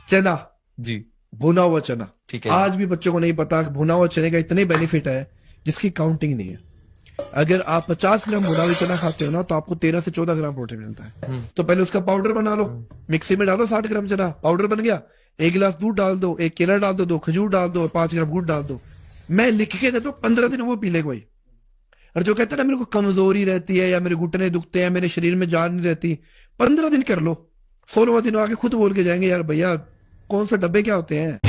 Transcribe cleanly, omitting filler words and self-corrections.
चना, जी। भुना हुआ चना। ठीक है। आज भी बच्चों को नहीं पता कि भुना हुआ चने का इतने बेनिफिट है जिसकी काउंटिंग नहीं है। अगर आप 50 ग्राम भुना हुआ चना खाते हो ना तो आपको 13 से 14 ग्राम प्रोटीन मिलता है। तो पहले उसका पाउडर बना लो, मिक्सी में डालो 60 ग्राम चना, पाउडर बन गया। 1 गिलास दूध डाल दो, 1 केला डाल दो, 2 खजूर डाल दो और 5 ग्राम गुड़ डाल दो। मैं लिख के देता हूँ, 15 दिन वो पी ले कोई। और जो कहते हैं ना मेरे को कमजोरी रहती है या मेरे घुटने दुखते हैं, मेरे शरीर में जान नहीं रहती, 15 दिन कर लो। 16वां दिन आके खुद बोल के जाएंगे यार भैया कौन से डब्बे क्या होते हैं।